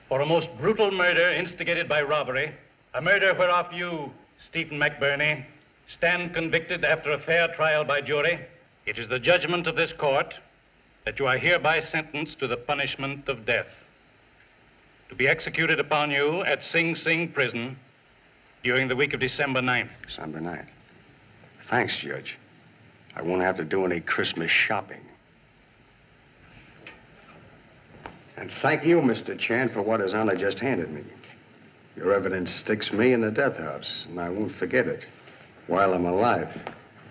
For a most brutal murder instigated by robbery, a murder whereof you, Stephen McBurney, stand convicted after a fair trial by jury, it is the judgment of this court that you are hereby sentenced to the punishment of death, to be executed upon you at Sing Sing Prison during the week of December 9th. December 9th. Thanks, Judge. I won't have to do any Christmas shopping. And thank you, Mr. Chan, for what His Honor just handed me. Your evidence sticks me in the death house, and I won't forget it while I'm alive.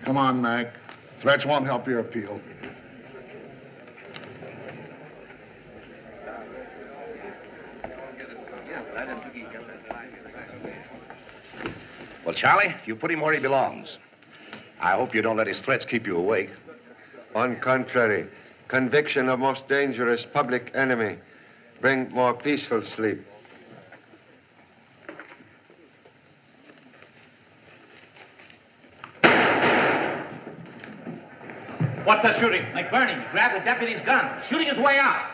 Come on, Mac. Threats won't help your appeal. Well, Charlie, you put him where he belongs. I hope you don't let his threats keep you awake. On contrary, conviction of most dangerous public enemy bring more peaceful sleep. What's that shooting? McBurney grabbed the deputy's gun, shooting his way out.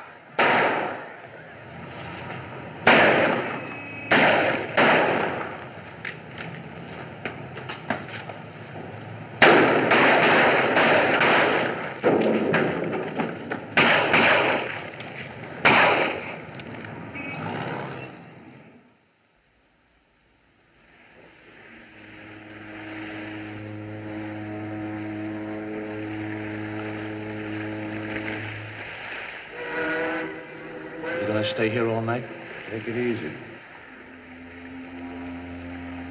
Stay here all night? Take it easy.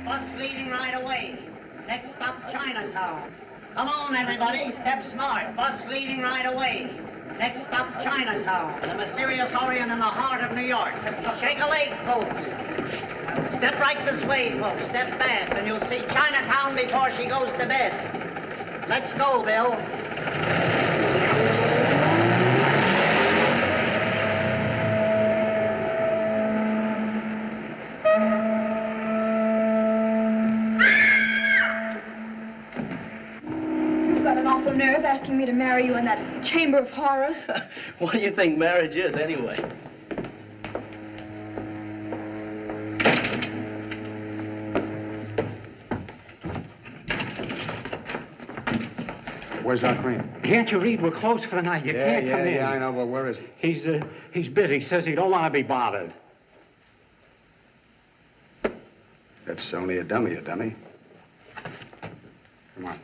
Bus leaving right away. Next stop, Chinatown. Come on, everybody. Step smart. Bus leaving right away. Next stop, Chinatown. The mysterious Orient in the heart of New York. Shake a leg, folks. Step right this way, folks. Step fast, and you'll see Chinatown before she goes to bed. Let's go, Bill. Nerve asking me to marry you in that chamber of horrors. What do you think marriage is, anyway? Where's Doc Green? Can't you read? We're closed for the night. You can't come in. Yeah, I know, but where is he? He's busy. Says he don't want to be bothered. That's only a dummy. Come on.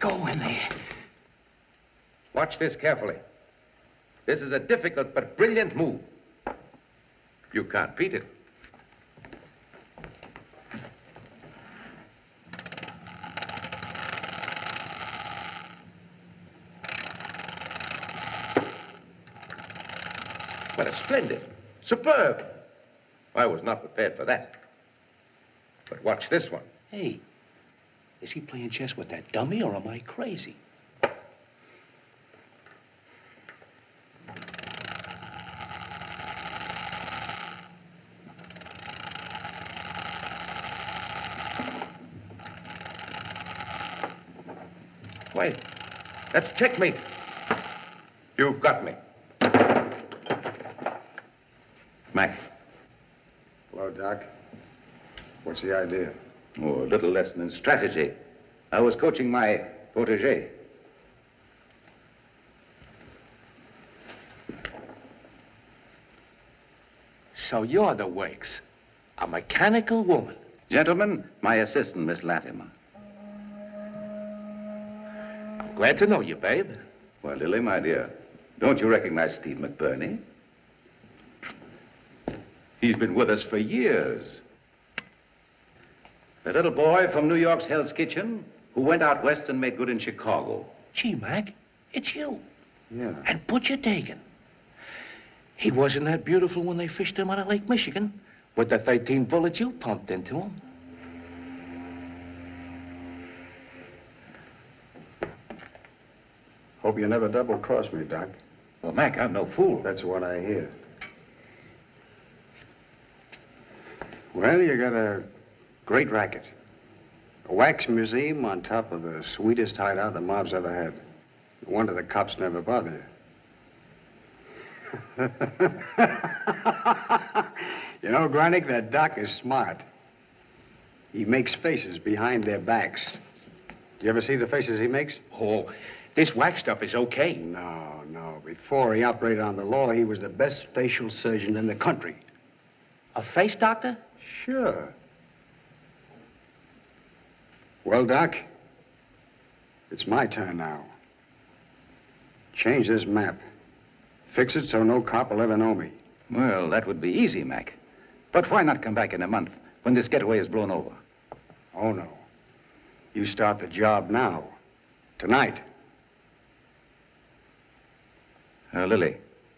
Go in there. Watch this carefully. This is a difficult but brilliant move. You can't beat it. What a splendid, superb. I was not prepared for that. But watch this one. Hey, is he playing chess with that dummy, or am I crazy? Wait, that's checkmate. You've got me. Mac. Hello, Doc. What's the idea? Oh, a little lesson in strategy. I was coaching my protege. So you're the Wakes, a mechanical woman. Gentlemen, my assistant, Miss Latimer. I'm glad to know you, babe. Well, Lily, my dear, don't you recognize Steve McBurney? He's been with us for years. The little boy from New York's Hell's Kitchen who went out west and made good in Chicago. Gee, Mac, it's you. Yeah. And Butcher Dagan. He wasn't that beautiful when they fished him out of Lake Michigan with the 13 bullets you pumped into him. Hope you never double-cross me, Doc. Well, Mac, I'm no fool. That's what I hear. Well, you got a great racket. A wax museum on top of the sweetest hideout the mob's ever had. No wonder the cops never bother you. You know, Granick, that doc is smart. He makes faces behind their backs. Do you ever see the faces he makes? Oh, this wax stuff is okay. No. Before he operated on the law, he was the best facial surgeon in the country. A face doctor? Sure. Well, Doc, it's my turn now. Change this map. Fix it so no cop will ever know me. Well, that would be easy, Mac. But why not come back in a month when this getaway is blown over? Oh, no. You start the job now. Tonight. Lily,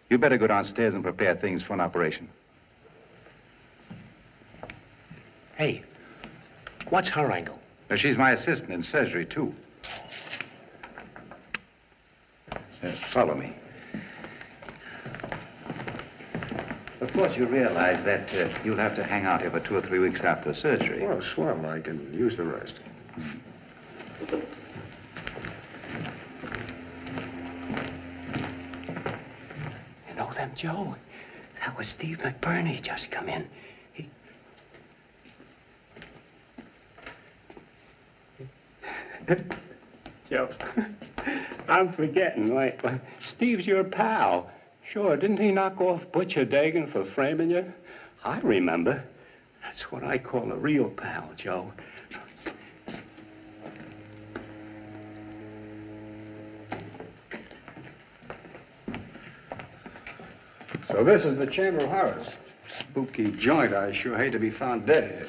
you better go downstairs and prepare things for an operation. Hey, what's her angle? She's my assistant in surgery, too. Follow me. Of course, you realize that you'll have to hang out here for 2 or 3 weeks after surgery. Well, swell. I can use the rest. You know them, Joe? That was Steve McBurney just come in. Joe, I'm forgetting. Like, Steve's your pal. Sure, didn't he knock off Butcher Dagan for framing you? I remember. That's what I call a real pal, Joe. So this is the Chamber of Horrors. Spooky joint. I sure hate to be found dead here.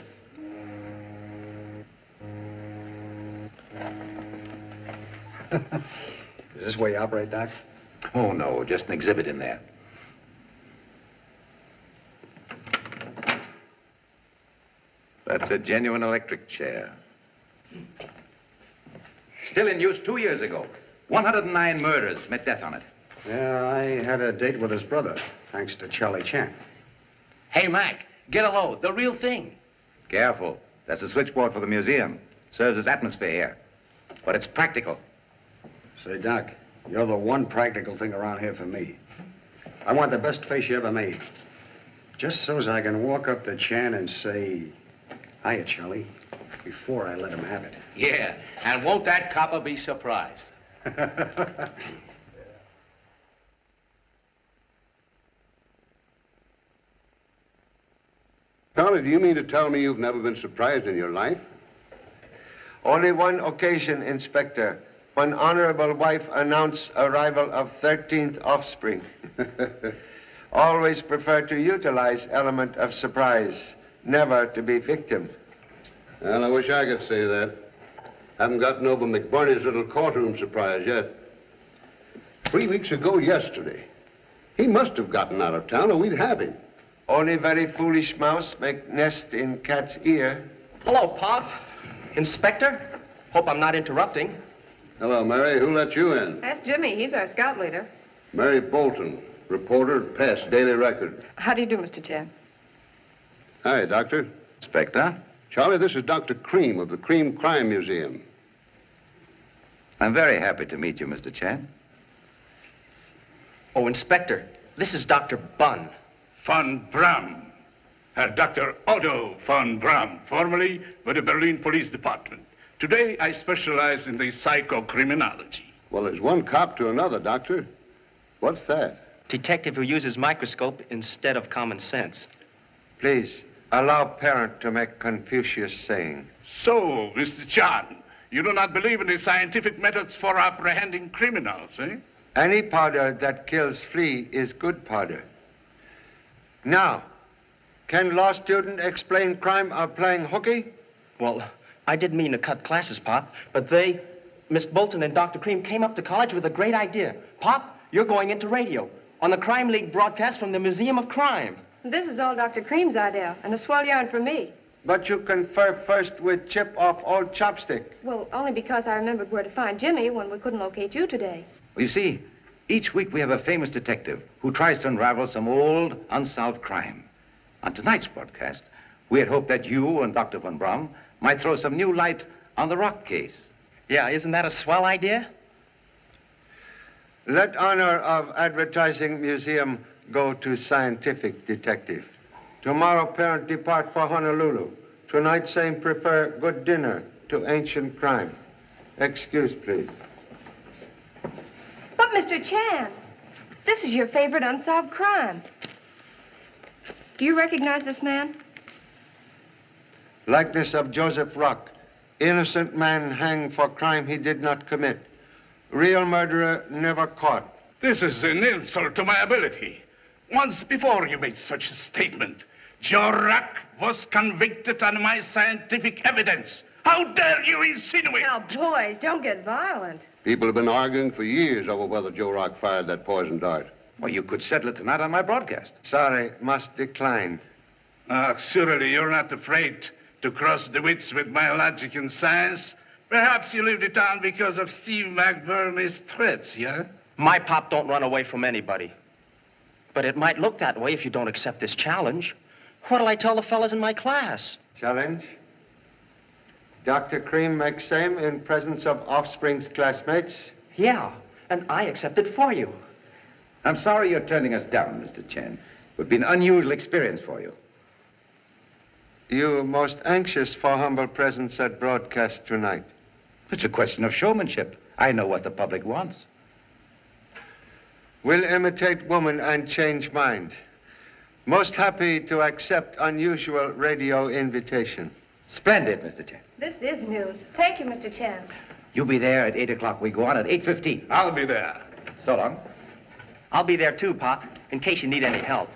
Is this where you operate, Doc? Oh, no, just an exhibit in there. That's a genuine electric chair. Still in use 2 years ago. 109 murders met death on it. Yeah, I had a date with his brother, thanks to Charlie Chan. Hey, Mac, get a load. The real thing. Careful. That's a switchboard for the museum. Serves as atmosphere here. But it's practical. Say, Doc, you're the one practical thing around here for me. I want the best face you ever made. Just so as I can walk up to Chan and say, hiya, Charlie, before I let him have it. Yeah, and won't that copper be surprised? Toler, do you mean to tell me you've never been surprised in your life? Only one occasion, Inspector, when honorable wife announced arrival of 13th offspring. Always prefer to utilize element of surprise, never to be victim. Well, I wish I could say that. Haven't gotten over McBurney's little courtroom surprise yet. 3 weeks ago yesterday. He must have gotten out of town or we'd have him. Only very foolish mouse make nest in cat's ear. Hello, Pop. Inspector? Hope I'm not interrupting. Hello, Mary. Who let you in? That's Jimmy. He's our scout leader. Mary Bolton, reporter at Pest, Daily Record. How do you do, Mr. Chan? Hi, Doctor. Inspector? Charlie, this is Dr. Cream of the Cream Crime Museum. I'm very happy to meet you, Mr. Chan. Oh, Inspector, this is Dr. Bunn. Von Braun. Herr Dr. Otto von Braun, formerly with the Berlin Police Department. Today, I specialize in the psychocriminology. Well, there's one cop to another, Doctor. What's that? Detective who uses microscope instead of common sense. Please, allow parent to make Confucius saying. So, Mr. Chan, you do not believe in the scientific methods for apprehending criminals, eh? Any powder that kills flea is good powder. Now, can law student explain crime of playing hooky? Well, I didn't mean to cut classes, Pop, but Miss Bolton and Dr. Cream came up to college with a great idea. Pop, you're going into radio on the Crime League broadcast from the Museum of Crime. This is all Dr. Cream's idea, and a swell yarn for me. But you confer first with Chip off old Chopstick. Well, only because I remembered where to find Jimmy when we couldn't locate you today. Well, you see, each week we have a famous detective who tries to unravel some old, unsolved crime. On tonight's broadcast, we had hoped that you and Dr. von Braun might throw some new light on the rock case. Yeah, isn't that a swell idea? Let honor of advertising museum go to scientific detective. Tomorrow, parent depart for Honolulu. Tonight, same prefer good dinner to ancient crime. Excuse, please. But, Mr. Chan, this is your favorite unsolved crime. Do you recognize this man? Likeness of Joseph Rock. Innocent man hanged for crime he did not commit. Real murderer never caught. This is an insult to my ability. Once before you made such a statement. Joe Rock was convicted on my scientific evidence. How dare you insinuate? Now, boys, don't get violent. People have been arguing for years over whether Joe Rock fired that poison dart. Well, you could settle it tonight on my broadcast. Sorry, must decline. Surely you're not afraid to cross the wits with my logic and science. Perhaps you leave the town because of Steve McBurney's threats, yeah? My pop don't run away from anybody. But it might look that way if you don't accept this challenge. What'll I tell the fellas in my class? Challenge? Dr. Cream makes same in presence of offspring's classmates? Yeah, and I accept it for you. I'm sorry you're turning us down, Mr. Chen. It would be an unusual experience for you. You most anxious for humble presence at broadcast tonight? It's a question of showmanship. I know what the public wants. Will imitate woman and change mind. Most happy to accept unusual radio invitation. Splendid, Mr. Chen. This is news. Thank you, Mr. Chan. You'll be there at 8 o'clock. We go on at 8:15. I'll be there. So long. I'll be there too, Pop, in case you need any help.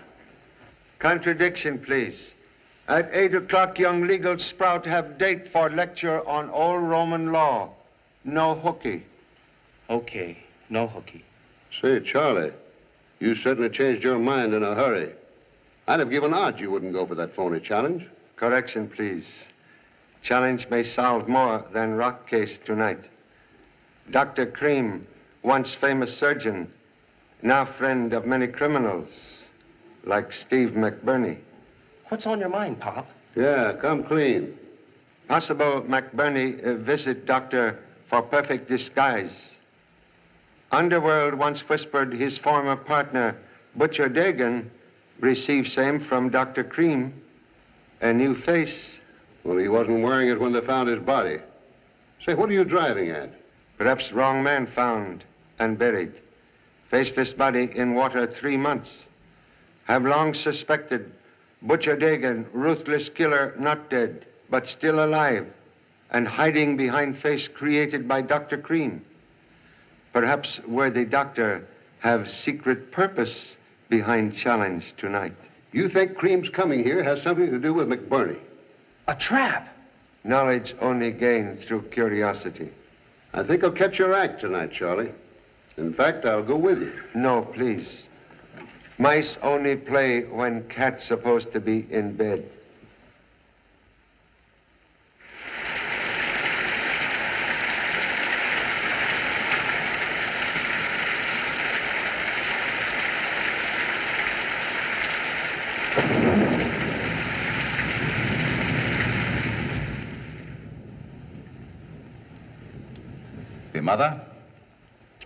Contradiction, please. At 8 o'clock, young legal sprout have date for lecture on old Roman law. No hooky. Okay, no hooky. Say, Charlie, you certainly changed your mind in a hurry. I'd have given odds you wouldn't go for that phony challenge. Correction, please. Challenge may solve more than rock case tonight. Dr. Cream, once famous surgeon, now friend of many criminals, like Steve McBurney. What's on your mind, Pop? Yeah, come clean. Possible McBurney visit doctor for perfect disguise. Underworld once whispered his former partner, Butcher Dagan, received same from Dr. Cream. A new face. Well, he wasn't wearing it when they found his body. Say, what are you driving at? Perhaps wrong man found and buried. Faceless body in water 3 months. Have long suspected Butcher Dagan, ruthless killer, not dead, but still alive, and hiding behind face created by Dr. Cream. Perhaps worthy doctor have secret purpose behind challenge tonight. You think Cream's coming here has something to do with McBurney? A trap. Knowledge only gained through curiosity. I think I'll catch your act tonight, Charlie. In fact, I'll go with you. No, please. Mice only play when cat's supposed to be in bed. The mother,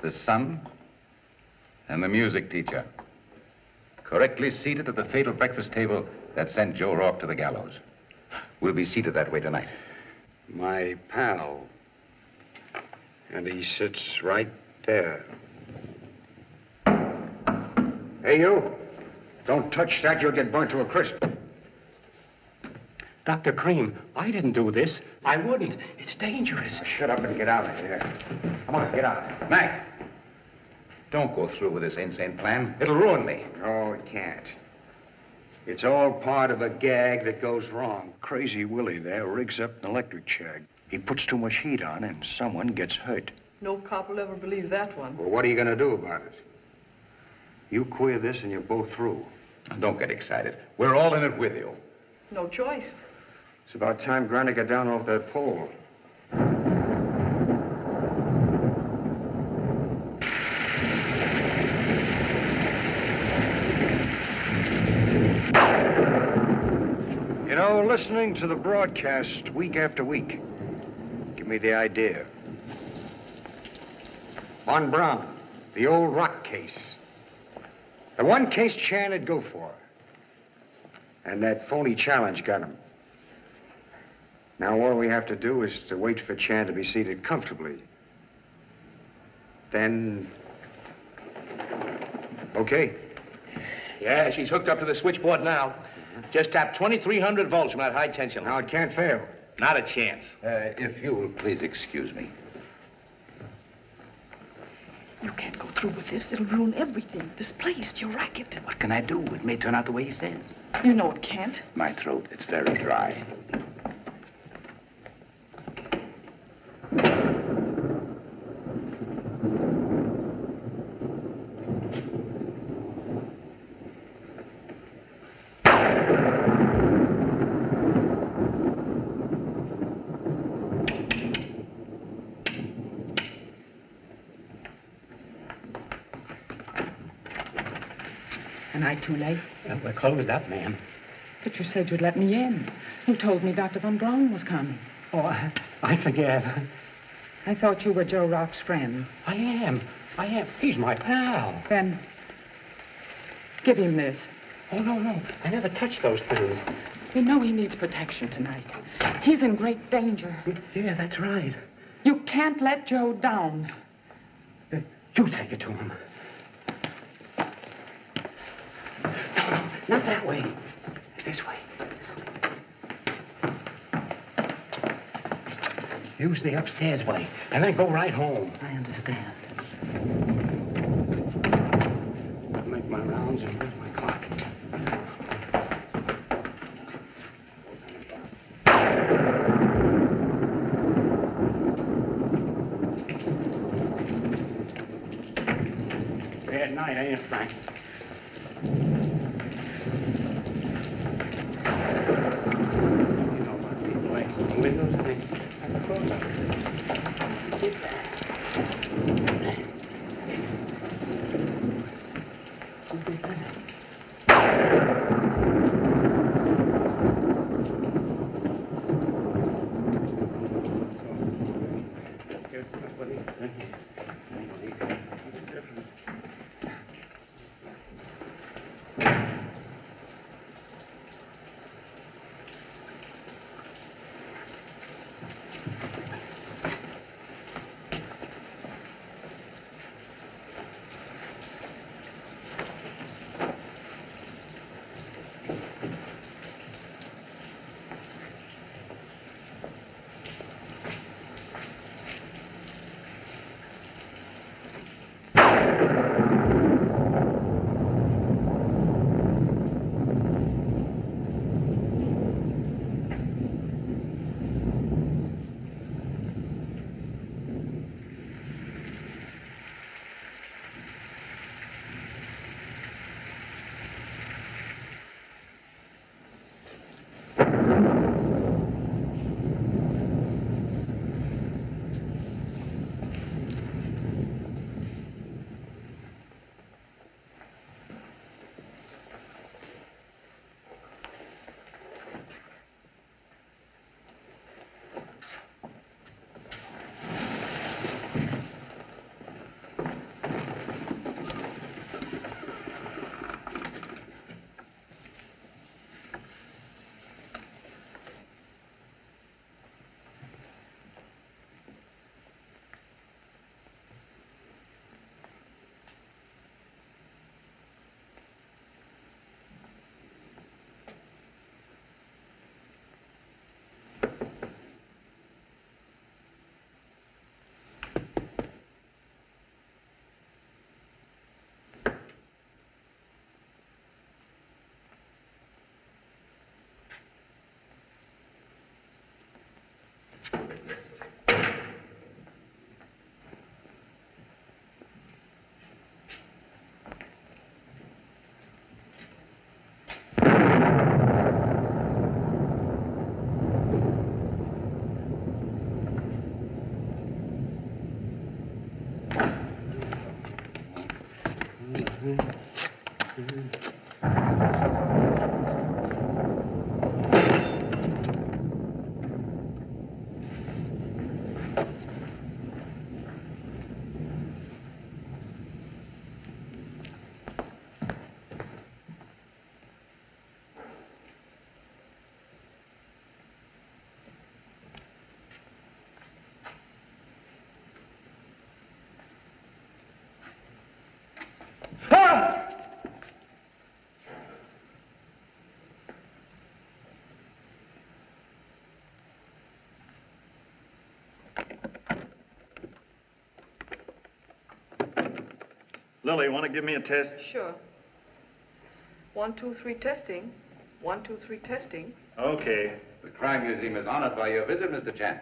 the son, and the music teacher. Correctly seated at the fatal breakfast table that sent Joe Rourke to the gallows. We'll be seated that way tonight. My pal. And he sits right there. Hey, you. Don't touch that. You'll get burnt to a crisp. Dr. Cream, I didn't do this. I wouldn't. It's dangerous. Shut up and get out of here. Come on, get out. Mac, don't go through with this insane plan. It'll ruin me. No, it can't. It's all part of a gag that goes wrong. Crazy Willie there rigs up an electric chair. He puts too much heat on and someone gets hurt. No cop will ever believe that one. Well, what are you going to do about it? You queer this and you're both through. Don't get excited. We're all in it with you. No choice. It's about time Granny got down off that pole. You know, listening to the broadcast week after week, give me the idea. Von Braun, the old rock case. The one case Chan would go for. And that phony challenge got him. Now all we have to do is to wait for Chan to be seated comfortably. Then... Okay. Yeah, she's hooked up to the switchboard now. Just tapped 2,300 volts from that high tension. Now it can't fail. Not a chance. If you will please excuse me. You can't go through with this. It'll ruin everything. This place, your racket. What can I do? It may turn out the way he says. You know it can't. My throat, it's very dry. Am I too late? We're closed up, ma'am. But you said you'd let me in. You told me Dr. Von Braun was coming. Oh, I forget. I thought you were Joe Rock's friend. I am. He's my pal. Then, give him this. Oh, no. I never touched those things. We know he needs protection tonight. He's in great danger. Yeah, that's right. You can't let Joe down. You take it to him. No, not that way. This way. Use the upstairs way, and then go right home. I understand. I'll make my rounds and where's my clock? Bad night, ain't it, Frank? Windows, I think. Lily, want to give me a test? Sure. 1, 2, 3, testing. 1, 2, 3, testing. Okay. The Crime Museum is honored by your visit, Mr. Chan.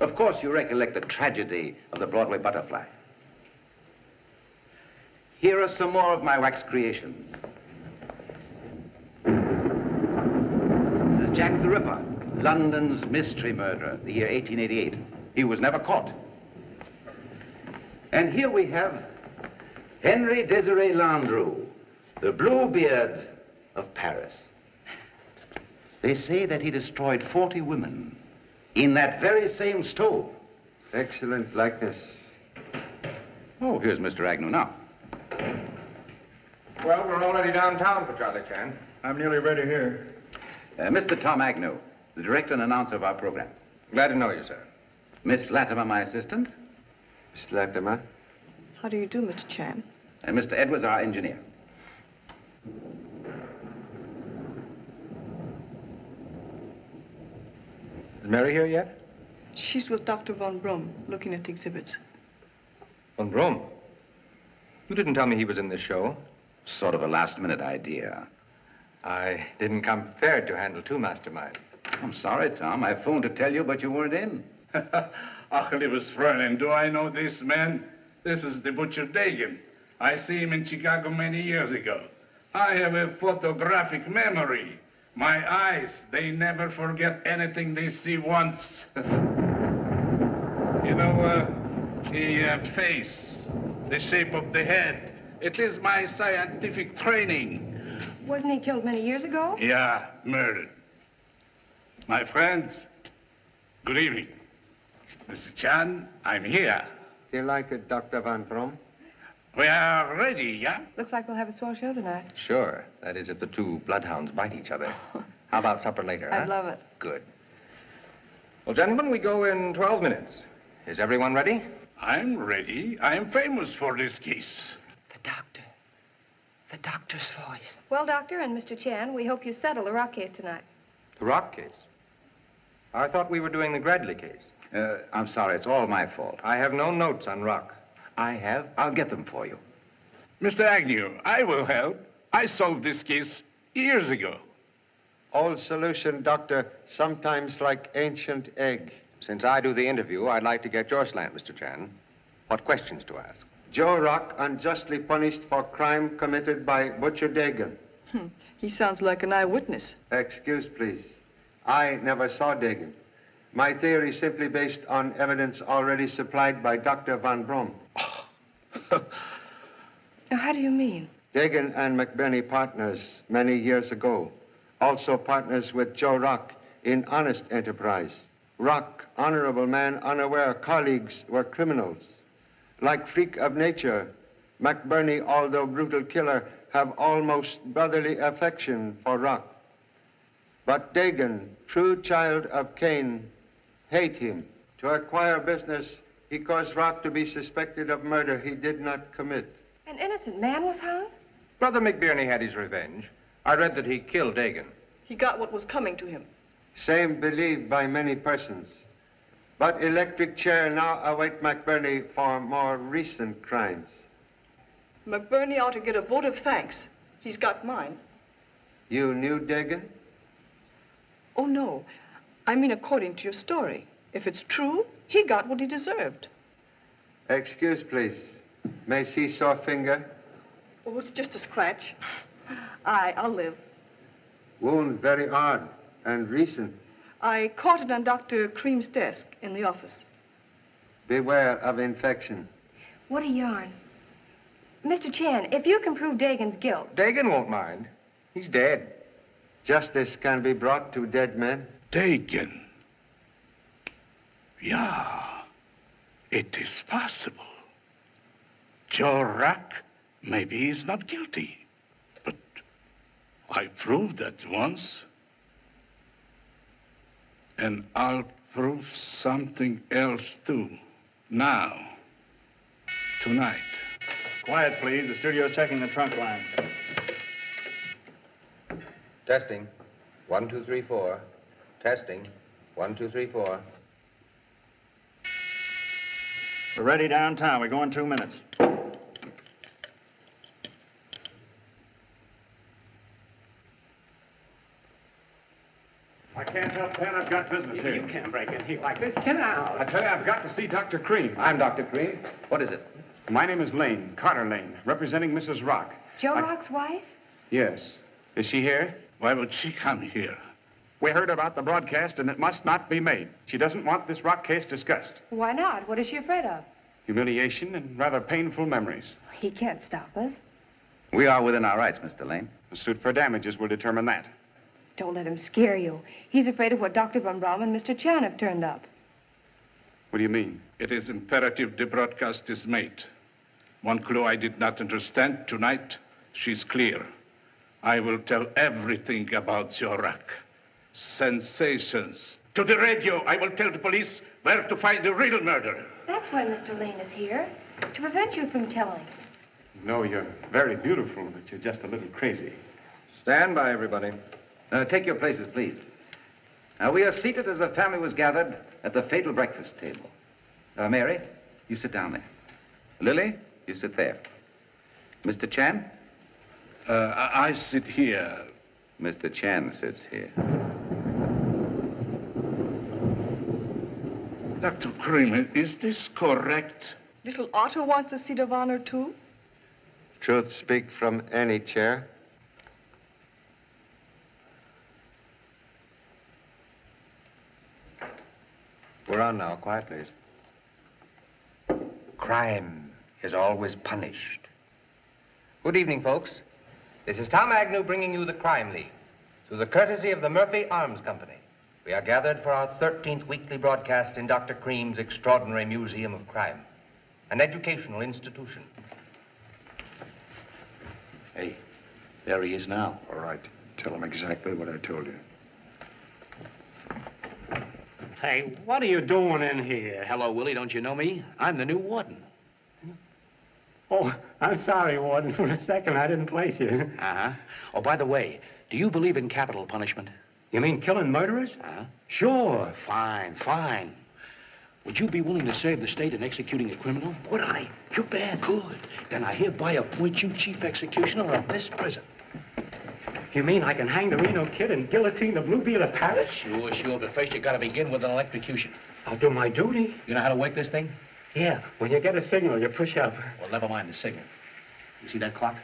Of course, you recollect the tragedy of the Broadway butterfly. Here are some more of my wax creations. This is Jack the Ripper, London's mystery murderer, the year 1888. He was never caught. And here we have Henry Desiree Landru, the Bluebeard of Paris. They say that he destroyed 40 women in that very same stove. Excellent likeness. Oh, here's Mr. Agnew now. Well, we're already downtown for Charlie Chan. I'm nearly ready here. Mr. Tom Agnew, the director and announcer of our program. Glad to know you, sir. Miss Latimer, my assistant. Miss Latimer. How do you do, Mr. Chan? And Mr. Edwards, our engineer. Is Mary here yet? She's with Dr. Von Brum, looking at the exhibits. Von Brum? You didn't tell me he was in this show. Sort of a last-minute idea. I didn't come prepared to handle two masterminds. I'm sorry, Tom. I phoned to tell you, but you weren't in. Ach, liebes Fräulein, do I know this man? This is the butcher Dagan. I see him in Chicago many years ago. I have a photographic memory. My eyes, they never forget anything they see once. You know, the face, the shape of the head. It is my scientific training. Wasn't he killed many years ago? Yeah, murdered. My friends, good evening. Mr. Chan, I'm here. You like it, Dr. Van Brom? We are ready, yeah? Looks like we'll have a swell show tonight. Sure. That is if the two bloodhounds bite each other. How about supper later, I'd love it. Good. Well, gentlemen, we go in 12 minutes. Is everyone ready? I'm ready. I'm famous for this case. The doctor's voice. Well, Doctor and Mr. Chan, we hope you settle the rock case tonight. The Rock case? I thought we were doing the Gradley case. I'm sorry. It's all my fault. I have no notes on Rock. I have. I'll get them for you. Mr. Agnew, I will help. I solved this case years ago. Old solution, Doctor, sometimes like ancient egg. Since I do the interview, I'd like to get your slant, Mr. Chan. What questions to ask? Joe Rock unjustly punished for crime committed by Butcher Dagan. He sounds like an eyewitness. Excuse, please. I never saw Dagan. My theory is simply based on evidence already supplied by Dr. Van Brom. Now, how do you mean? Dagan and McBurney partners many years ago. Also partners with Joe Rock in honest enterprise. Rock, honorable man, unaware colleagues were criminals. Like freak of nature, McBurney, although brutal killer, have almost brotherly affection for Rock. But Dagan, true child of Cain, hate him. To acquire business, he caused Rock to be suspected of murder he did not commit. An innocent man was hung? Brother McBurney had his revenge. I read that he killed Dagan. He got what was coming to him. Same believed by many persons. But electric chair now await McBurney for more recent crimes. McBurney ought to get a vote of thanks. He's got mine. You knew Dagan? Oh, no. I mean, according to your story. If it's true, he got what he deserved. Excuse, please. May see sore finger? Oh, it's just a scratch. I'll live. Wound very odd and recent. I caught it on Dr. Cream's desk in the office. Beware of infection. What a yarn. Mr. Chan, if you can prove Dagan's guilt... Dagan won't mind. He's dead. Justice can be brought to dead men. Dagan. Yeah, it is possible. Joe Rock, maybe he's not guilty. But I proved that once. And I'll prove something else, too. Now. Tonight. Quiet, please. The studio's checking the trunk line. Testing. 1, 2, 3, 4. Testing. 1, 2, 3, 4. We're ready downtown. We go in 2 minutes. I can't help that. I've got business here. You can't break in here like this. Get out. I tell you, I've got to see Dr. Cream. I'm Dr. Cream. What is it? My name is Lane, Carter Lane, representing Mrs. Rock. Joe Rock's wife? Yes. Is she here? Why would she come here? We heard about the broadcast, and it must not be made. She doesn't want this Rock case discussed. Why not? What is she afraid of? Humiliation and rather painful memories. He can't stop us. We are within our rights, Mr. Lane. A suit for damages will determine that. Don't let him scare you. He's afraid of what Dr. Von Braun and Mr. Chan have turned up. What do you mean? It is imperative the broadcast is made. One clue I did not understand tonight, she's clear. I will tell everything about Zorak. Sensations. To the radio, I will tell the police where to find the real murderer. That's why Mr. Lane is here, to prevent you from telling. No, you're very beautiful, but you're just a little crazy. Stand by, everybody. Take your places, please. Now, we are seated as the family was gathered at the fatal breakfast table. Mary, you sit down there. Lily, you sit there. Mr. Chan? I sit here. Mr. Chan sits here. Dr. Cream, is this correct? Little Otto wants a seat of honor, too? Truth speak from any chair. We're on now. Quiet, please. Crime is always punished. Good evening, folks. This is Tom Agnew bringing you the Crime League. Through the courtesy of the Murphy Arms Company, we are gathered for our 13th weekly broadcast in Dr. Cream's extraordinary Museum of Crime, an educational institution. Hey, there he is now. All right. Tell him exactly what I told you. Hey, what are you doing in here? Hello, Willie. Don't you know me? I'm the new warden. Oh, I'm sorry, Warden. For a second, I didn't place you. Uh-huh. Oh, by the way, do you believe in capital punishment? You mean killing murderers? Huh? Sure. Fine, fine. Would you be willing to save the state in executing a criminal? Would I? You bet. Good. Then I hereby appoint you chief executioner of this prison. You mean I can hang the Reno kid and guillotine the Bluebeard of Paris? Sure, sure, but first you gotta begin with an electrocution. I'll do my duty. You know how to work this thing? Yeah, when you get a signal, you push up. Well, never mind the signal. You see that clock?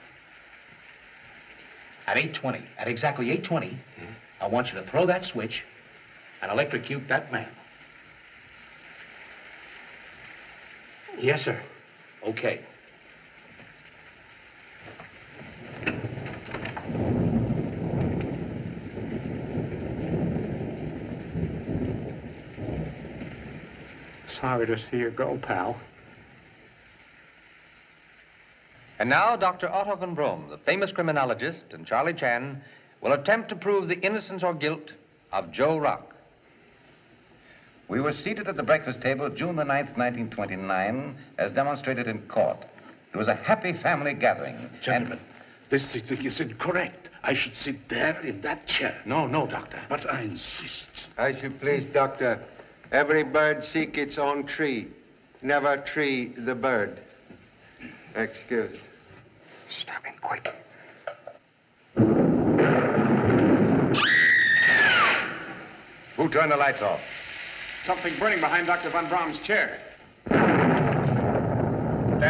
At 8:20, at exactly 8:20, I want you to throw that switch and electrocute that man. Yes, sir. Okay. Sorry to see you go, pal. And now, Dr. Otto von Braun, the famous criminologist, and Charlie Chan will attempt to prove the innocence or guilt of Joe Rock. We were seated at the breakfast table June the 9th, 1929, as demonstrated in court. It was a happy family gathering. Gentlemen, this sitting is incorrect. I should sit there in that chair. No, doctor. But I insist. As you please, Doctor. Every bird seek its own tree. Never tree the bird. Excuse. Stop him, quick. Who turned the lights off? Something burning behind Dr. Von Braun's chair. Stand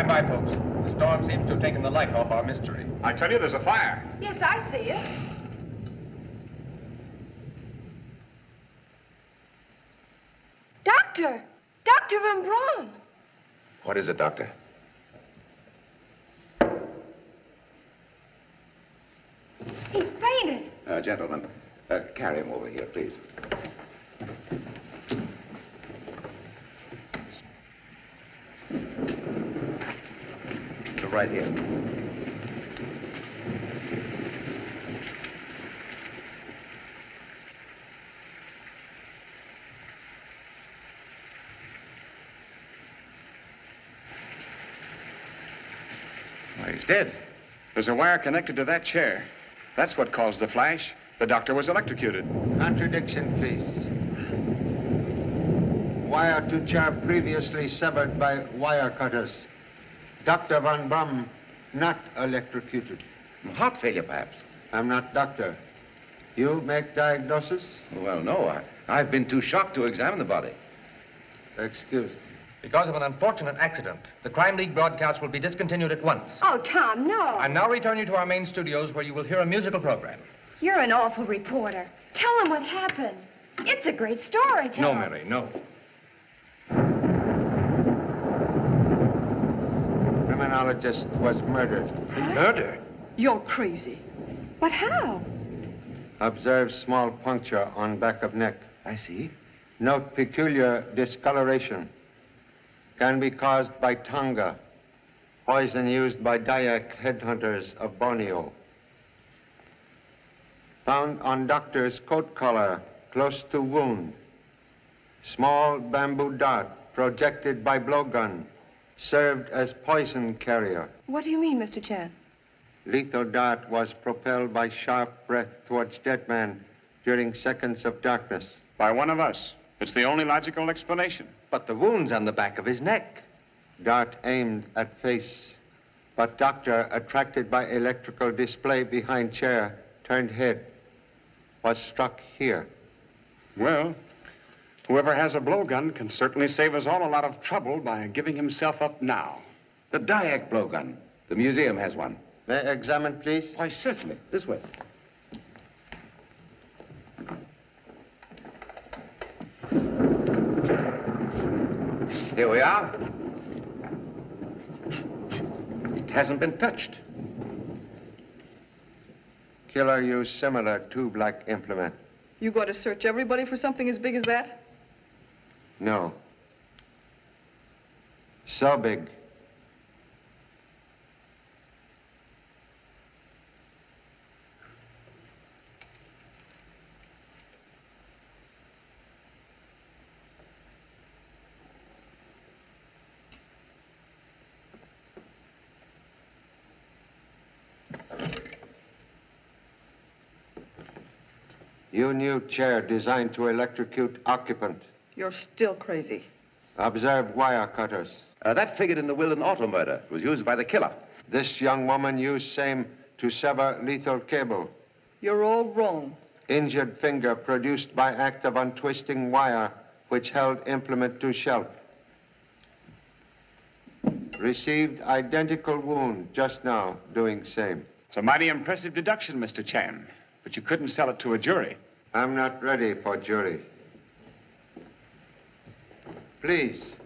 by, folks. The storm seems to have taken the light off our mystery. I tell you, there's a fire. Yes, I see it. Doctor! Dr. Von Braun! What is it, Doctor? He's fainted. Gentlemen, carry him over here, please. Right here. Well, he's dead. There's a wire connected to that chair. That's what caused the flash. The doctor was electrocuted. Contradiction, please. Wire to chair previously severed by wire cutters. Dr. Van Brum not electrocuted. Heart failure, perhaps. I'm not doctor. You make diagnosis? Well, no. I've been too shocked to examine the body. Excuse. Because of an unfortunate accident, the Crime League broadcast will be discontinued at once. Oh, Tom, no. I now return you to our main studios where you will hear a musical program. You're an awful reporter. Tell him what happened. It's a great story, Tom. No, Mary, no. Criminologist was murdered. Murder? You're crazy. But how? Observe small puncture on back of neck. I see. Note peculiar discoloration. Can be caused by tonga, poison used by Dayak headhunters of Borneo. Found on doctor's coat collar, close to wound. Small bamboo dart projected by blowgun, served as poison carrier. What do you mean, Mr. Chan? Lethal dart was propelled by sharp breath towards dead man during seconds of darkness. By one of us. It's the only logical explanation. But the wound's on the back of his neck. Dart aimed at face, but doctor, attracted by electrical display behind chair, turned head, was struck here. Well, whoever has a blowgun can certainly save us all a lot of trouble by giving himself up now. The Dayak blowgun. The museum has one. May I examine, please? Why, certainly. This way. Here we are. It hasn't been touched. Killer used similar tube-like implement. You going to search everybody for something as big as that? No. So big. You new chair designed to electrocute occupant. You're still crazy. Observe wire cutters. That figured in the Wilden auto murder. It was used by the killer. This young woman used same to sever lethal cable. You're all wrong. Injured finger produced by act of untwisting wire which held implement to shelf. Received identical wound just now, doing same. It's a mighty impressive deduction, Mr. Chan. But you couldn't sell it to a jury. I'm not ready for jury. Please,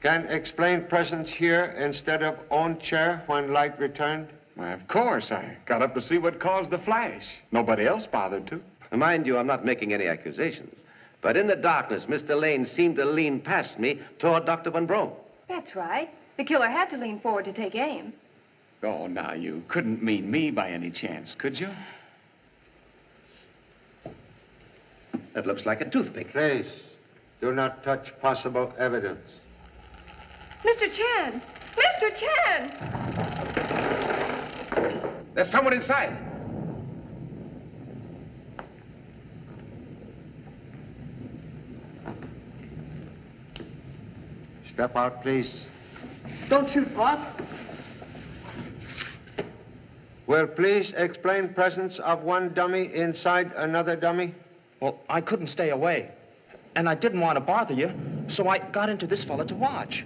can explain presence here instead of own chair when light returned? Why, of course. I got up to see what caused the flash. Nobody else bothered to. Mind you, I'm not making any accusations. But in the darkness, Mr. Lane seemed to lean past me toward Dr. Van Brom. That's right. The killer had to lean forward to take aim. Oh, now, you couldn't mean me by any chance, could you? That looks like a toothpick. Please, do not touch possible evidence. Mr. Chan! Mr. Chan! There's someone inside. Step out, please. Don't shoot, Pop. Will please explain presence of one dummy inside another dummy? Well, I couldn't stay away. And I didn't want to bother you, so I got into this fella to watch.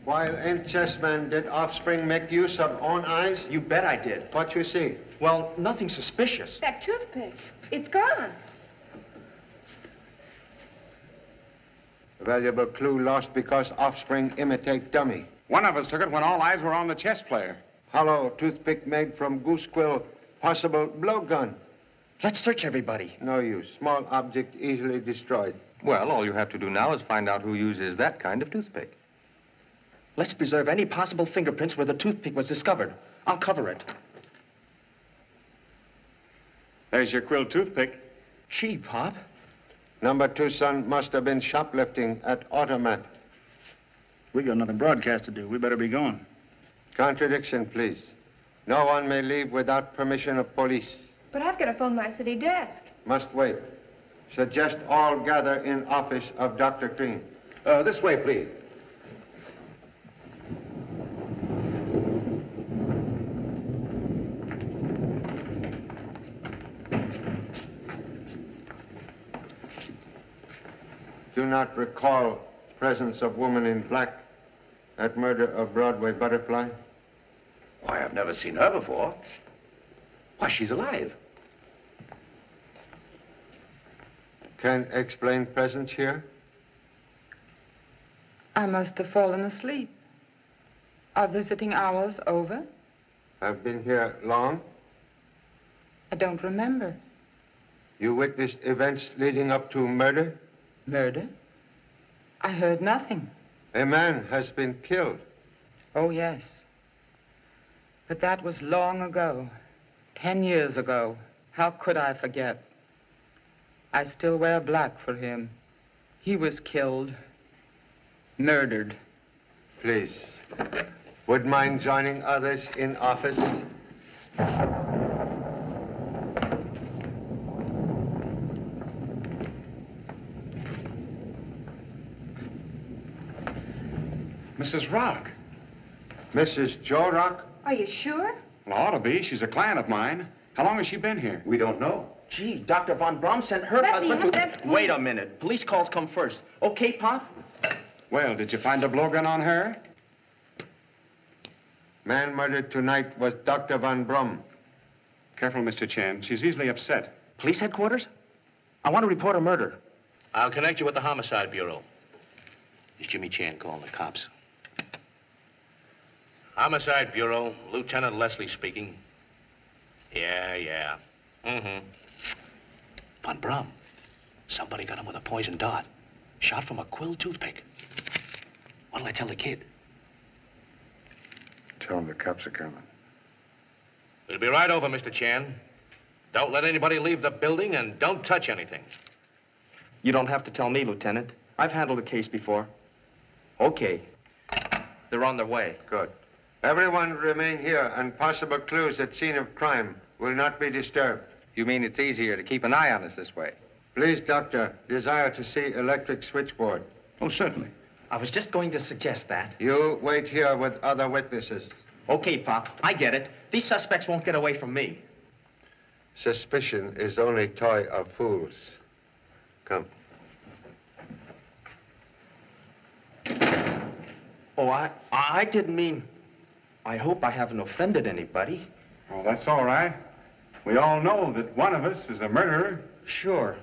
While in chessmen, did offspring make use of own eyes? You bet I did. What you see? Well, nothing suspicious. That toothpick. It's gone. A valuable clue lost because offspring imitate dummy. One of us took it when all eyes were on the chess player. Hollow toothpick made from goose quill, possible blowgun. Let's search everybody. No use. Small object easily destroyed. Well, all you have to do now is find out who uses that kind of toothpick. Let's preserve any possible fingerprints where the toothpick was discovered. I'll cover it. There's your quill toothpick. Gee, Pop. Number 2 son must have been shoplifting at Automat. We got another broadcast to do. We better be going. Contradiction, please. No one may leave without permission of police. But I've got to phone my city desk. Must wait. Suggest all gather in office of Dr. Cream. This way, please. Do not recall presence of woman in black at murder of Broadway Butterfly? Why, I've never seen her before. Why, she's alive. Can explain presence here? I must have fallen asleep. Are visiting hours over? Have been here long? I don't remember. You witnessed events leading up to murder? Murder? I heard nothing. A man has been killed. Oh, yes. But that was long ago. 10 years ago. How could I forget? I still wear black for him. He was killed. Murdered. Please. Would mind joining others in office? Mrs. Rock. Mrs. Joe Rock? Are you sure? Well, ought to be. She's a client of mine. How long has she been here? We don't know. Gee, Dr. Von Braun sent her Let me husband have to... that phone. Wait a minute. Police calls come first. Okay, Pop? Well, did you find a blowgun on her? Man murdered tonight was Dr. Von Braun. Careful, Mr. Chen. She's easily upset. Police headquarters? I want to report a murder. I'll connect you with the Homicide Bureau. It's Jimmy Chan calling the cops. Homicide Bureau, Lieutenant Leslie speaking. Yeah. Mm-hmm. Von Braun. Somebody got him with a poison dart. Shot from a quill toothpick. What'll I tell the kid? Tell him the cops are coming. We'll be right over, Mr. Chan. Don't let anybody leave the building and don't touch anything. You don't have to tell me, Lieutenant. I've handled a case before. Okay. They're on their way. Good. Everyone remain here, and possible clues at scene of crime will not be disturbed. You mean it's easier to keep an eye on us this way? Please, Doctor, desire to see electric switchboard. Oh, certainly. I was just going to suggest that. You wait here with other witnesses. Okay, Pop, I get it. These suspects won't get away from me. Suspicion is only toy of fools. Come. Oh, I didn't mean... I hope I haven't offended anybody. Oh, that's all right. We all know that one of us is a murderer. Sure.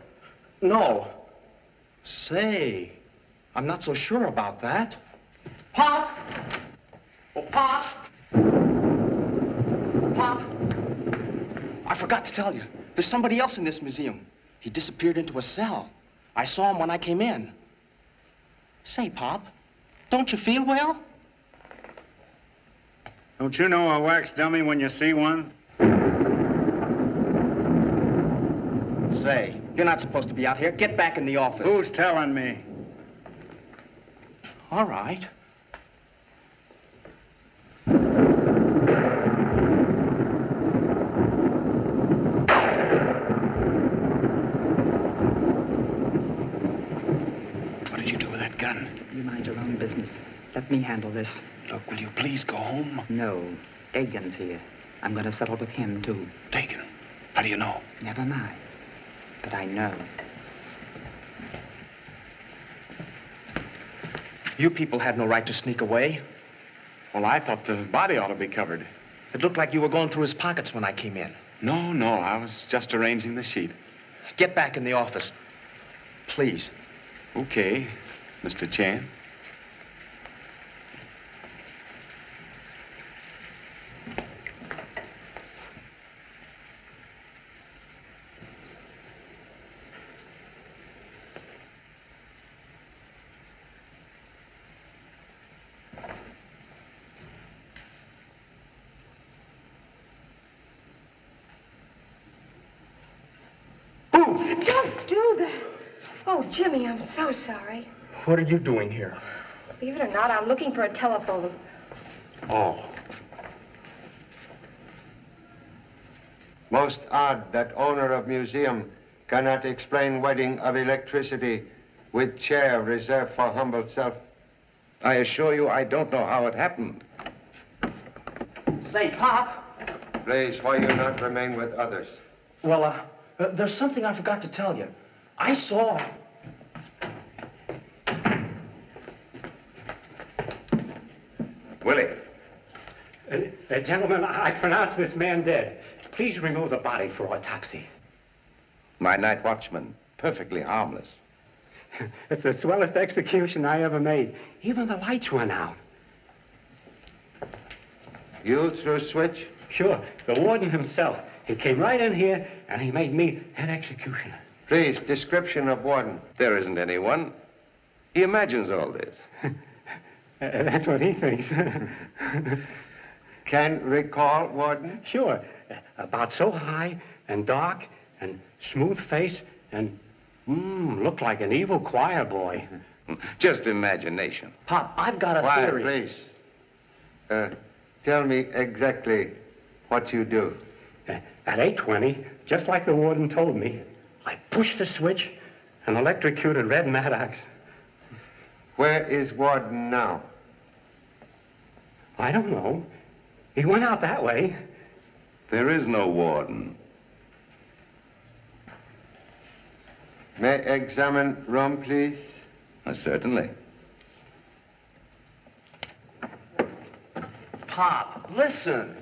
No. Say, I'm not so sure about that. Pop! Oh, Pop! Pop! I forgot to tell you. There's somebody else in this museum. He disappeared into a cell. I saw him when I came in. Say, Pop, don't you feel well? Don't you know a wax dummy when you see one? Say, you're not supposed to be out here. Get back in the office. Who's telling me? All right. What did you do with that gun? You mind your own business. Let me handle this. Look, will you please go home? No. Dagan's here. I'm going to settle with him, too. Dagan? How do you know? Never mind. But I know. You people had no right to sneak away. Well, I thought the body ought to be covered. It looked like you were going through his pockets when I came in. No, I was just arranging the sheet. Get back in the office. Please. Okay, Mr. Chan. Don't do that. Oh, Jimmy, I'm so sorry. What are you doing here? Believe it or not, I'm looking for a telephone. Oh. Most odd that owner of museum cannot explain wedding of electricity with chair reserved for humble self. I assure you, I don't know how it happened. Say, Pop. Please, why you not remain with others? Well, there's something I forgot to tell you. I saw... Willie. Gentlemen, I pronounce this man dead. Please remove the body for autopsy. My night watchman, perfectly harmless. It's the swellest execution I ever made. Even the lights went out. You threw switch? Sure, the warden himself. He came right in here, and he made me head executioner. Please, description of warden. There isn't anyone. He imagines all this. That's what he thinks. Can recall warden? Sure. About so high and dark and smooth face and looked like an evil choir boy. Just imagination. Pop, I've got a Quiet, theory. Please. Tell me exactly what you do. At 8:20, just like the warden told me, I pushed the switch and electrocuted Red Maddox. Where is warden now? I don't know. He went out that way. There is no warden. May I examine room, please? Certainly. Pop, listen.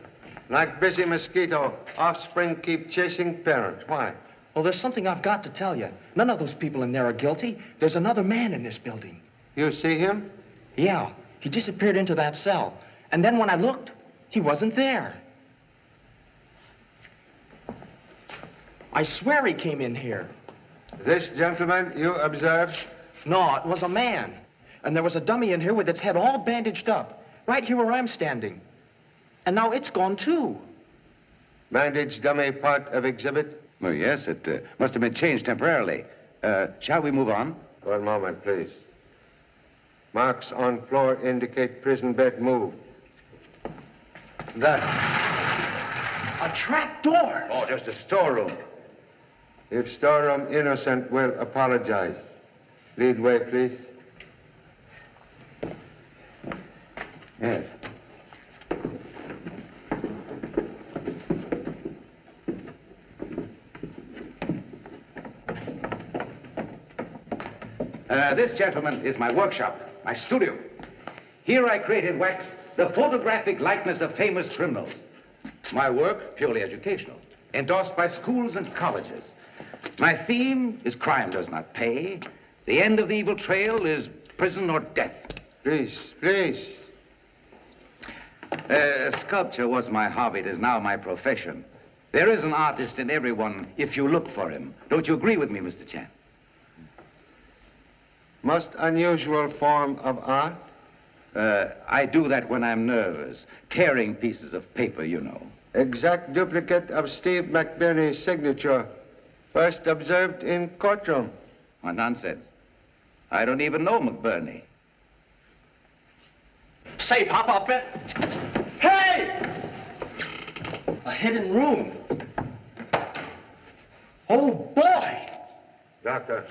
Like busy mosquito, offspring keep chasing parent. Why? Well, there's something I've got to tell you. None of those people in there are guilty. There's another man in this building. You see him? Yeah, he disappeared into that cell. And then when I looked, he wasn't there. I swear he came in here. This gentleman you observed? No, it was a man. And there was a dummy in here with its head all bandaged up, right here where I'm standing. And now it's gone too. Bandage dummy part of exhibit? Oh, yes, it must have been changed temporarily. Shall we move on? One moment, please. Marks on floor indicate prison bed moved. That. A trap door. Oh, just a storeroom. If storeroom innocent will apologize. Lead way, please. Yes. This, gentlemen, is my workshop, my studio. Here I create in wax the photographic likeness of famous criminals. My work, purely educational, endorsed by schools and colleges. My theme is crime does not pay. The end of the evil trail is prison or death. Please, please. Sculpture was my hobby. It is now my profession. There is an artist in everyone if you look for him. Don't you agree with me, Mr. Chan? Most unusual form of art? I do that when I'm nervous. Tearing pieces of paper, you know. Exact duplicate of Steve McBurney's signature. First observed in courtroom. What nonsense. I don't even know McBurney. Say, Pop, I'll bet. Hey! A hidden room. Oh, boy! Doctor.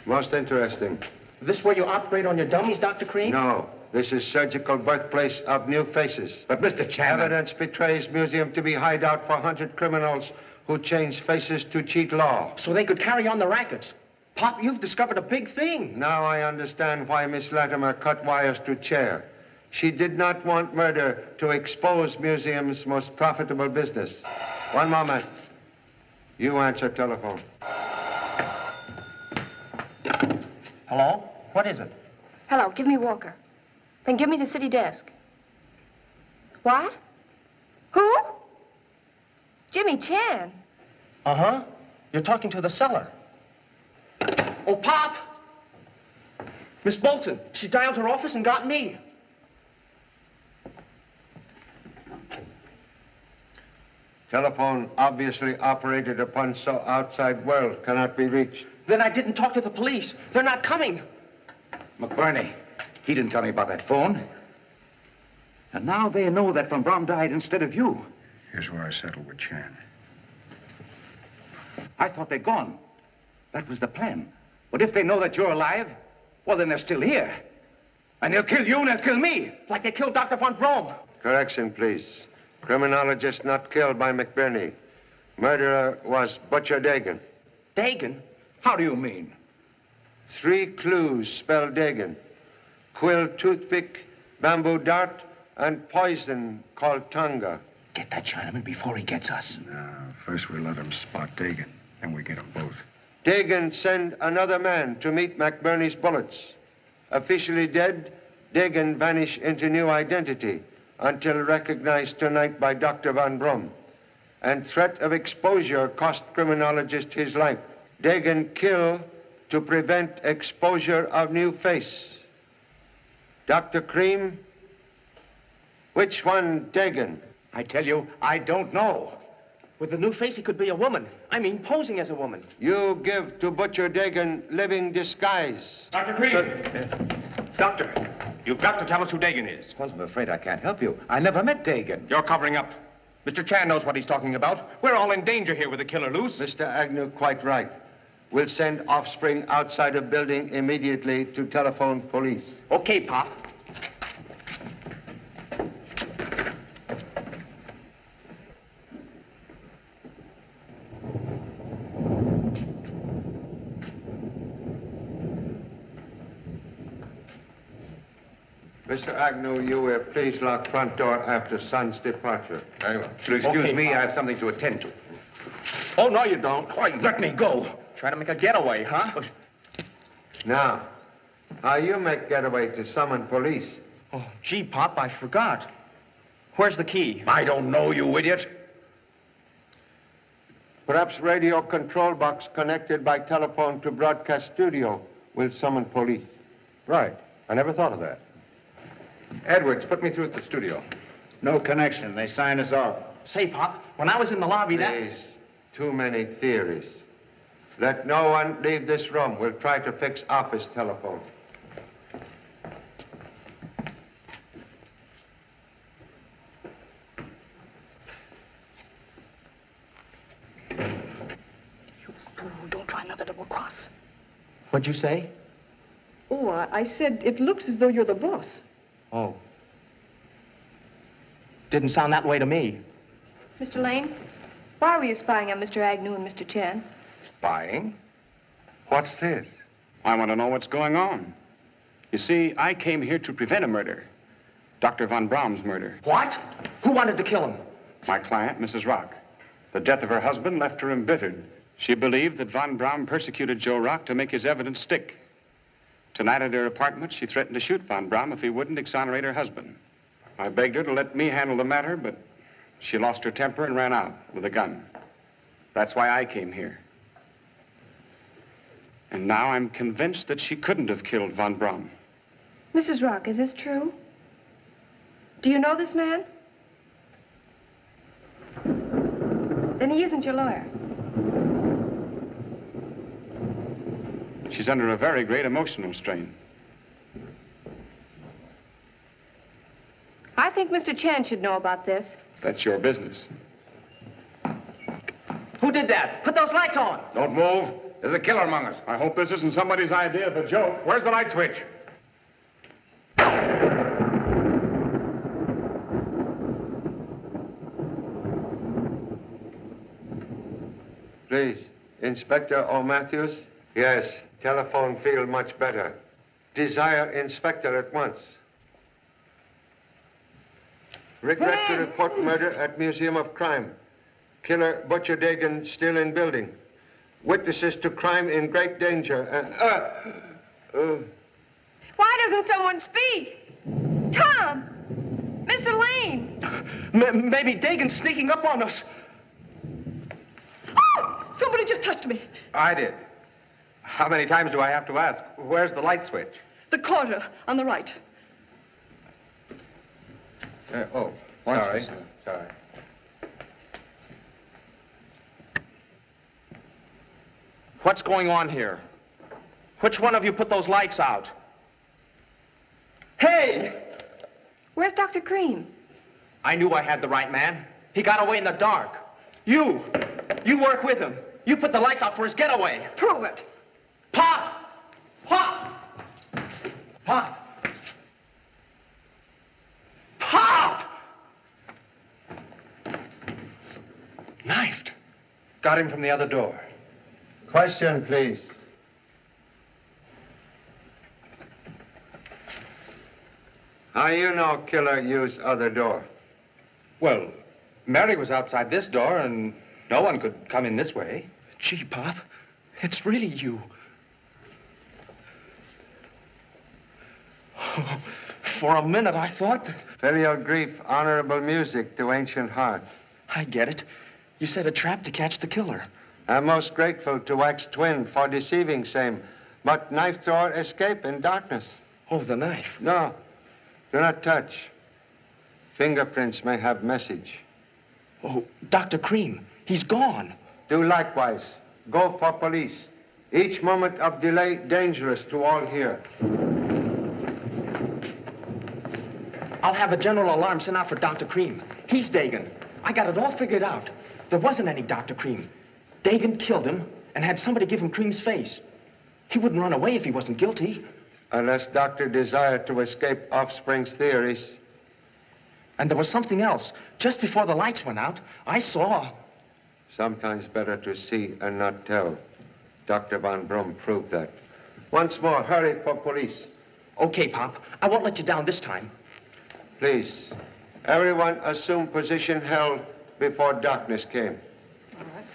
Most interesting. This where you operate on your dummies, Dr. Cream? No. This is surgical birthplace of new faces. But, Mr. Chan... Evidence betrays museum to be hideout for hunted criminals who change faces to cheat law. So they could carry on the rackets. Pop, you've discovered a big thing. Now I understand why Miss Latimer cut wires to chair. She did not want murder to expose museum's most profitable business. One moment. You answer telephone. Hello? What is it? Hello, give me Walker. Then give me the city desk. What? Who? Jimmy Chan. Uh-huh. You're talking to the cellar. Oh, Pop! Miss Bolton, she dialed her office and got me. Telephone obviously operated upon so outside world cannot be reached. Then I didn't talk to the police. They're not coming. McBurney, he didn't tell me about that phone. And now they know that Von Braun died instead of you. Here's where I settled with Chan. I thought they'd gone. That was the plan. But if they know that you're alive, well, then they're still here. And they'll kill you and they'll kill me. Like they killed Dr. von Braun. Correction, please. Criminologist not killed by McBurney. Murderer was Butcher Dagan. Dagan? How do you mean? 3 clues spell Dagan. Quill toothpick, bamboo dart, and poison called Tonga. Get that Chinaman before he gets us. No, first we let him spot Dagan, then we get them both. Dagan sent another man to meet McBurney's bullets. Officially dead, Dagan vanished into new identity until recognized tonight by Dr. Van Brum. And threat of exposure cost criminologist his life. Dagan killed to prevent exposure of new face. Dr. Cream, which one Dagan? I tell you, I don't know. With the new face, he could be a woman. I mean, posing as a woman. You give to Butcher Dagan living disguise. Dr. Cream! Doctor, you've got to tell us who Dagan is. Well, I'm afraid I can't help you. I never met Dagan. You're covering up. Mr. Chan knows what he's talking about. We're all in danger here with the killer loose. Mr. Agnew, quite right. We'll send offspring outside of building immediately to telephone police. Okay, Pop. Mr. Agnew, you will please lock front door after son's departure. Very well. If you'll excuse me, I have something to attend to. Oh, no, you don't. Why, let me go. Try to make a getaway, huh? Now, how you make getaway to summon police? Oh, gee, Pop, I forgot. Where's the key? I don't know, you idiot. Perhaps radio control box connected by telephone to broadcast studio will summon police. Right. I never thought of that. Edwards, put me through at the studio. No connection. They signed us off. Say, Pop, when I was in the lobby, Please, too many theories. Let no one leave this room. We'll try to fix office telephone. You fool, don't try another double cross. What'd you say? Oh, I said it looks as though you're the boss. Oh. Didn't sound that way to me. Mr. Lane, why were you spying on Mr. Agnew and Mr. Chen? Spying? What's this? I want to know what's going on. You see, I came here to prevent a murder. Dr. von Braun's murder. What? Who wanted to kill him? My client, Mrs. Rock. The death of her husband left her embittered. She believed that von Braun persecuted Joe Rock to make his evidence stick. Tonight at her apartment, she threatened to shoot von Braun if he wouldn't exonerate her husband. I begged her to let me handle the matter, but she lost her temper and ran out with a gun. That's why I came here. And now I'm convinced that she couldn't have killed von Braun. Mrs. Rock, is this true? Do you know this man? Then he isn't your lawyer. She's under a very great emotional strain. I think Mr. Chen should know about this. That's your business. Who did that? Put those lights on. Don't move. There's a killer among us. I hope this isn't somebody's idea of a joke. Where's the light switch? Please, Inspector O'Matthews? Yes, telephone field much better. Desire inspector at once. Regret to report murder at Museum of Crime. Killer Butcher Dagan still in building. Witnesses to crime in great danger. Why doesn't someone speak? Tom! Mr. Lane! Maybe Dagan's sneaking up on us. Oh! Somebody just touched me. I did. How many times do I have to ask? Where's the light switch? The corner on the right. Sorry. What's going on here? Which one of you put those lights out? Hey! Where's Dr. Cream? I knew I had the right man. He got away in the dark. You work with him. You put the lights out for his getaway. Prove it. Pop! Pop! Pop! Pop! Knifed. Got him from the other door. Question, please. How you know killer used other door? Well, Mary was outside this door, and no one could come in this way. Gee, Pop, it's really you. Oh, for a minute, I thought that... Filial grief, honorable music to ancient heart. I get it. You set a trap to catch the killer. I'm most grateful to wax twin for deceiving same, but knife thrower escape in darkness. Oh, the knife? No, do not touch. Fingerprints may have message. Oh, Dr. Cream, he's gone. Do likewise. Go for police. Each moment of delay dangerous to all here. I'll have a general alarm sent out for Dr. Cream. He's Dagan. I got it all figured out. There wasn't any Dr. Cream. Dagan killed him and had somebody give him Cream's face. He wouldn't run away if he wasn't guilty. Unless doctor desired to escape offspring's theories. And there was something else. Just before the lights went out, I saw... Sometimes better to see and not tell. Dr. Von Brum proved that. Once more, hurry for police. Okay, Pop. I won't let you down this time. Please, everyone assume position held before darkness came. All right.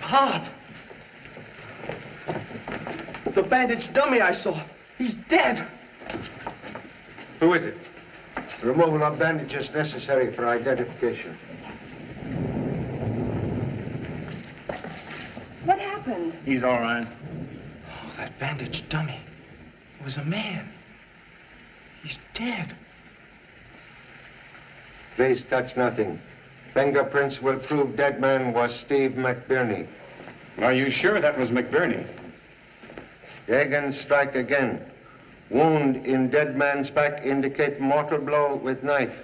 Pop! The bandaged dummy I saw. He's dead. Who is it? Removal of bandages necessary for identification. What happened? He's all right. Oh, that bandaged dummy. It was a man. He's dead. Please touch nothing. Fingerprints will prove dead man was Steve McBurney. Are you sure that was McBurney? Dagan strike again. Wound in dead man's back indicate mortal blow with knife.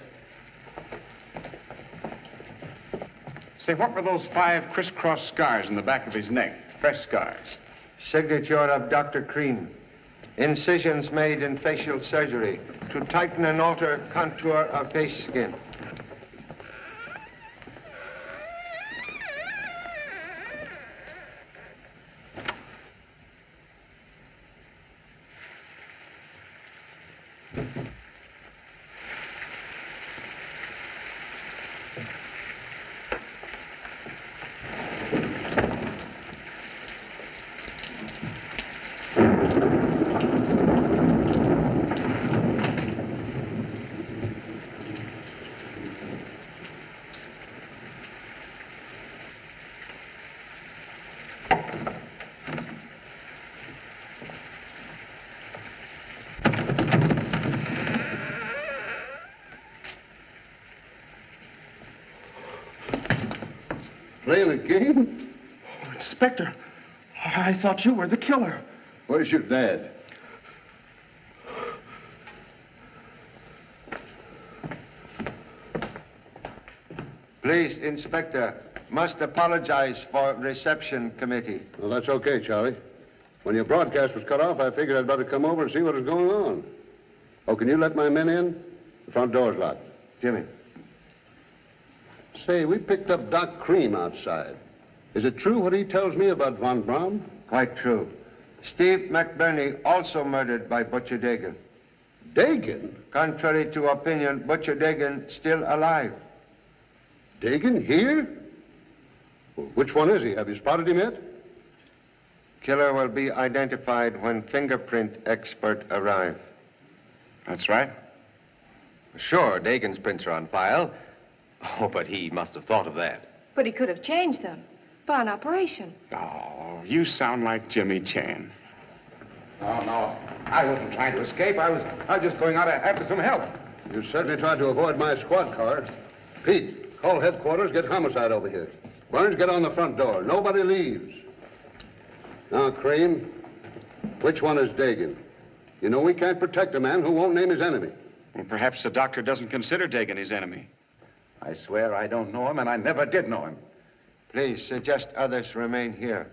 Say, what were those 5 crisscross scars in the back of his neck? Fresh scars. Signature of Dr. Cream. Incisions made in facial surgery to tighten and alter contour of face skin. Playing a game? Oh, Inspector, I thought you were the killer. Where's your dad? Please, Inspector, must apologize for reception committee. Well, that's okay, Charlie. When your broadcast was cut off, I figured I'd better come over and see what was going on. Oh, can you let my men in? The front door's locked. Jimmy. Say, we picked up Doc Cream outside. Is it true what he tells me about Von Braun? Quite true. Steve McBurney also murdered by Butcher Dagan. Dagan? Contrary to opinion, Butcher Dagan still alive. Dagan here? Well, which one is he? Have you spotted him yet? Killer will be identified when fingerprint expert arrive. That's right. Sure, Dagan's prints are on file. Oh, but he must have thought of that. But he could have changed them by an operation. Oh, you sound like Jimmy Chan. No. I wasn't trying to escape. I was just going out after some help. You certainly tried to avoid my squad car. Pete, call headquarters, get homicide over here. Burns, get on the front door. Nobody leaves. Now, Cream, which one is Dagan? You know we can't protect a man who won't name his enemy. Well, perhaps the doctor doesn't consider Dagan his enemy. I swear I don't know him, and I never did know him. Please suggest others remain here.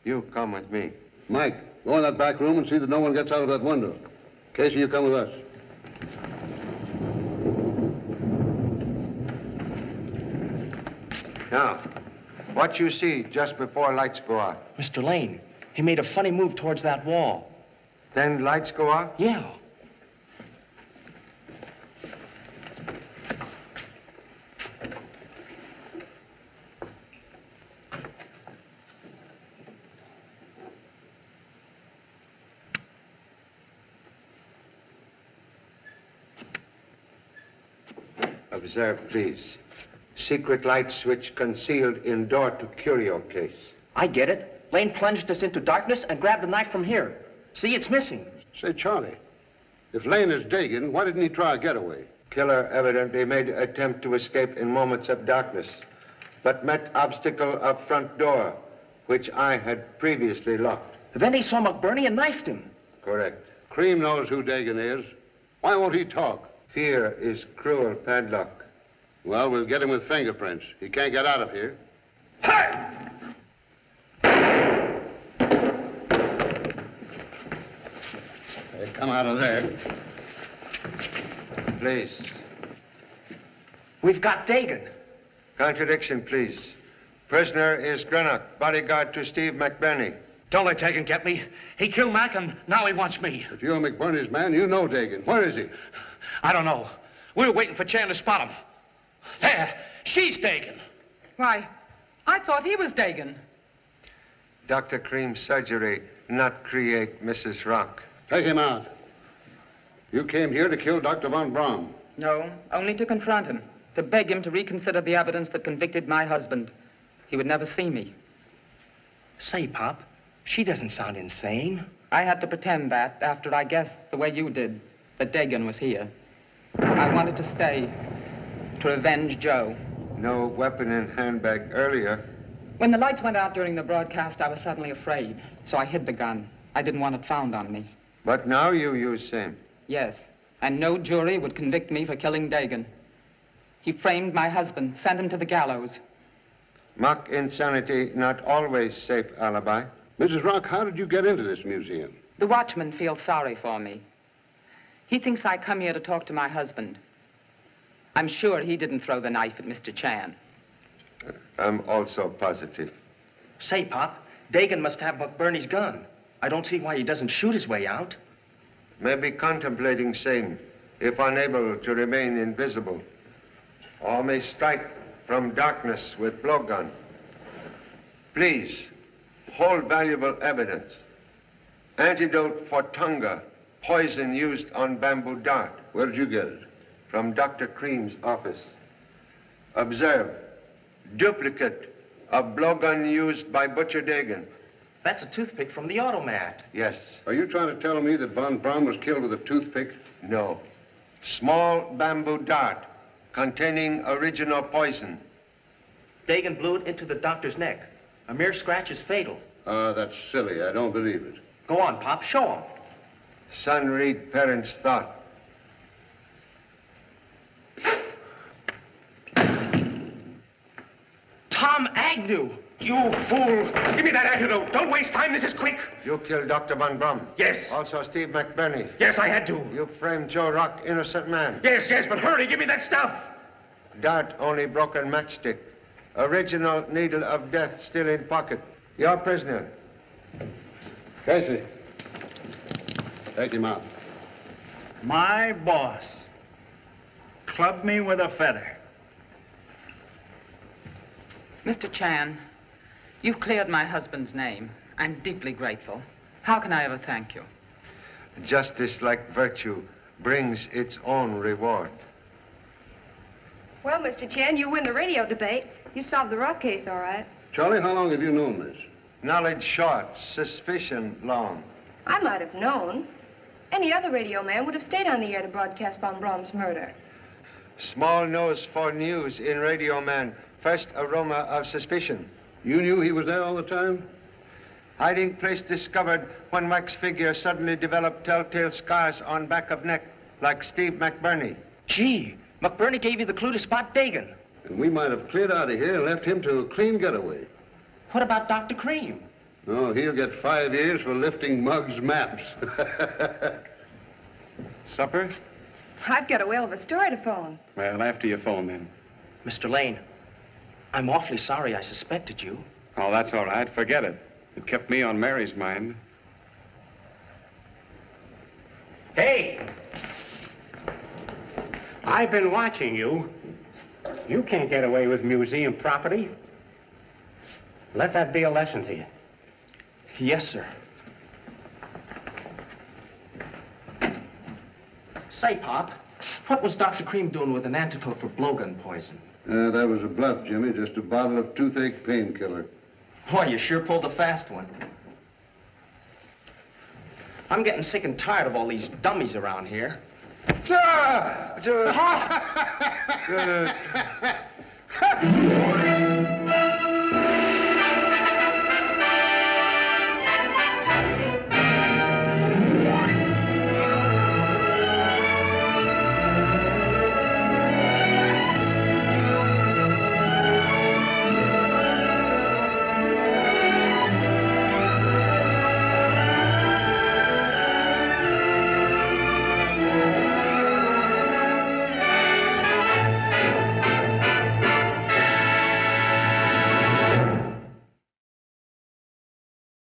You come with me. Mike, go in that back room and see that no one gets out of that window. Casey, you come with us. Now, what you see just before lights go out? Mr. Lane, he made a funny move towards that wall. Then lights go out? Yeah. Observe, please. Secret light switch concealed in door to curio case. I get it. Lane plunged us into darkness and grabbed a knife from here. See, it's missing. Say, Charlie, if Lane is Dagan, why didn't he try a getaway? Killer evidently made an attempt to escape in moments of darkness, but met obstacle of front door, which I had previously locked. Then he saw McBurney and knifed him. Correct. Cream knows who Dagan is. Why won't he talk? Fear is cruel padlock. Well, we'll get him with fingerprints. He can't get out of here. Hey, come out of there. Please. We've got Dagan. Contradiction, please. Prisoner is Greenock, bodyguard to Steve McBurney. Don't let Dagan get me. He killed Mac, and now he wants me. If you're McBurney's man, you know Dagan. Where is he? I don't know. We were waiting for Chan to spot him. There, she's Dagan. Why, I thought he was Dagan. Dr. Cream's surgery not create Mrs. Rock. Take him out. You came here to kill Dr. Von Braun. No, only to confront him, to beg him to reconsider the evidence that convicted my husband. He would never see me. Say, Pop, she doesn't sound insane. I had to pretend that after I guessed the way you did that Dagan was here. I wanted to stay to avenge Joe. No weapon in handbag earlier. When the lights went out during the broadcast, I was suddenly afraid, so I hid the gun. I didn't want it found on me. But now you use same. Yes, and no jury would convict me for killing Dagan. He framed my husband, sent him to the gallows. Mock insanity, not always safe alibi. Mrs. Rock, how did you get into this museum? The watchman feels sorry for me. He thinks I come here to talk to my husband. I'm sure he didn't throw the knife at Mr. Chan. I'm also positive. Say, Pop, Dagan must have McBurney's gun. I don't see why he doesn't shoot his way out. Maybe contemplating same, if unable to remain invisible. Or may strike from darkness with blowgun. Please, hold valuable evidence. Antidote for Tonga, poison used on bamboo dart. Where did you get it? From Dr. Cream's office. Observe, duplicate of blowgun used by Butcher Dagan. That's a toothpick from the automat. Yes. Are you trying to tell me that Von Braun was killed with a toothpick? No. Small bamboo dart containing original poison. Dagan blew it into the doctor's neck. A mere scratch is fatal. That's silly. I don't believe it. Go on, Pop. Show him. Son read parents' thought. Tom Agnew! You fool! Give me that antidote. Don't waste time. This is quick. You killed Dr. Von Braun. Yes. Also Steve McBurney. Yes, I had to. You framed Joe Rock, innocent man. Yes, but hurry. Give me that stuff. Dart, only broken matchstick. Original needle of death still in pocket. Your prisoner. Casey. Take him out. My boss. Clubbed me with a feather. Mr. Chan, you've cleared my husband's name. I'm deeply grateful. How can I ever thank you? Justice, like virtue, brings its own reward. Well, Mr. Chen, you win the radio debate. You solved the Rock case, all right. Charlie, how long have you known this? Knowledge short, suspicion long. I might have known. Any other radio man would have stayed on the air to broadcast von Braun's murder. Small nose for news in radio man. First aroma of suspicion. You knew he was there all the time? Hiding place discovered when wax figure suddenly developed telltale scars on back of neck, like Steve McBurney. Gee, McBurney gave you the clue to spot Dagan. And we might have cleared out of here and left him to a clean getaway. What about Dr. Cream? No, he'll get 5 years for lifting Muggs' maps. Supper? I've got a whale of a story to phone. Well, after you phone, then. Mr. Lane, I'm awfully sorry I suspected you. Oh, that's all right. Forget it. It kept me on Mary's mind. Hey! I've been watching you. You can't get away with museum property. Let that be a lesson to you. Yes, sir. Say, Pop, what was Dr. Cream doing with an antidote for blowgun poison? That was a bluff, Jimmy. Just a bottle of toothache painkiller. Boy, you sure pulled a fast one. I'm getting sick and tired of all these dummies around here.